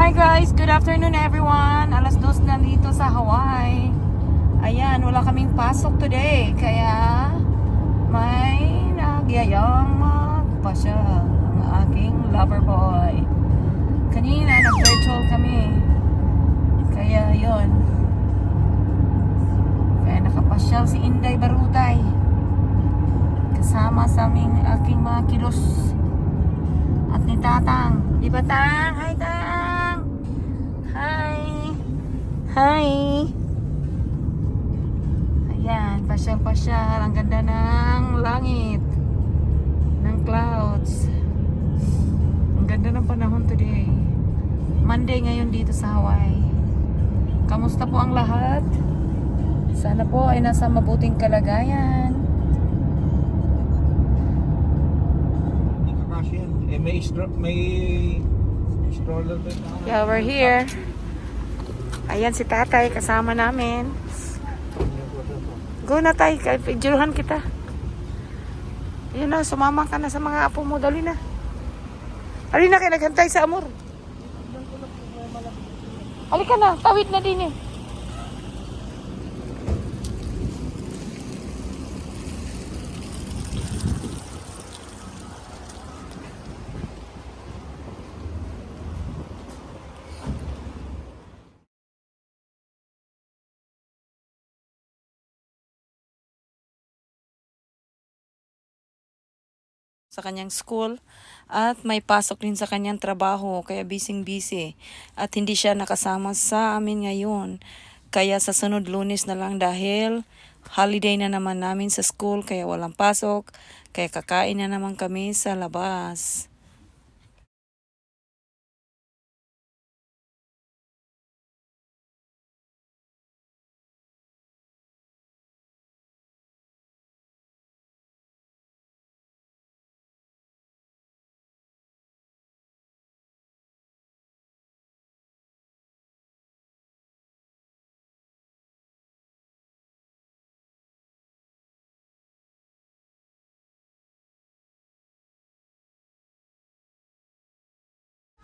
Hi guys, good afternoon everyone. Alas 2 na dito sa Hawaii. Ayan, wala kaming pasok today. Kaya may nagyayang magpasyal ang aking lover boy. Kanina nag-virtual kami. Kaya yon. Kaya nakapasyal si Inday Barutay. Kasama sa aking mga kilos. At ni Tatang. Di ba Tang? Hi Tang! Hi! Hi! Ayan, pasyal-pasyal. Ang ganda ng langit. Ng clouds. Ang ganda ng panahon today. Monday ngayon dito sa Hawaii. Kamusta po ang lahat? Sana po ay nasa mabuting kalagayan. May stroller din. Yeah, we're here. Ayan si Tatay, kasama namin. Go na tayo, picturehan kita. Yun na, sumama ka na sa mga apo mo. Dali na. Dali na kayo, naghantay sa amor. Halika na, tawid na din eh. Sa kanyang school at may pasok din sa kanyang trabaho kaya busy at hindi siya nakasama sa amin ngayon kaya sa sunod Lunes na lang dahil holiday na naman namin sa school kaya walang pasok kaya kakain na naman kami sa labas.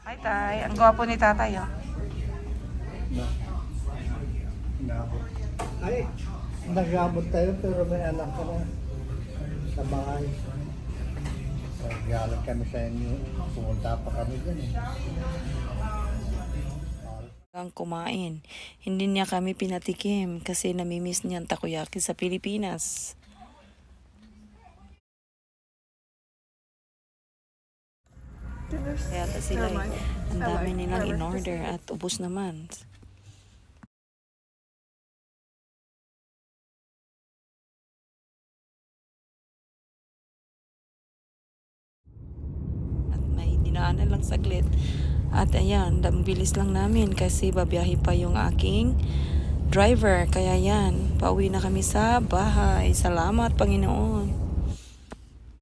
Hi Tay, ang gwapo ni Tatay oh. Ay, nag-abot tayo pero may anak ka na sa bahay. Nag-galat kami sa inyo. Pumunta pa kami dyan eh. Ang kumain. Hindi niya kami pinatikim kasi namimiss niya ang takoyaki sa Pilipinas. Kaya sila ang dami nilang in-order at ubos naman. At may dinaanan lang saglit. At ayan, bilis lang namin kasi babiyahe pa yung aking driver. Kaya yan, pauwi na kami sa bahay. Salamat Panginoon.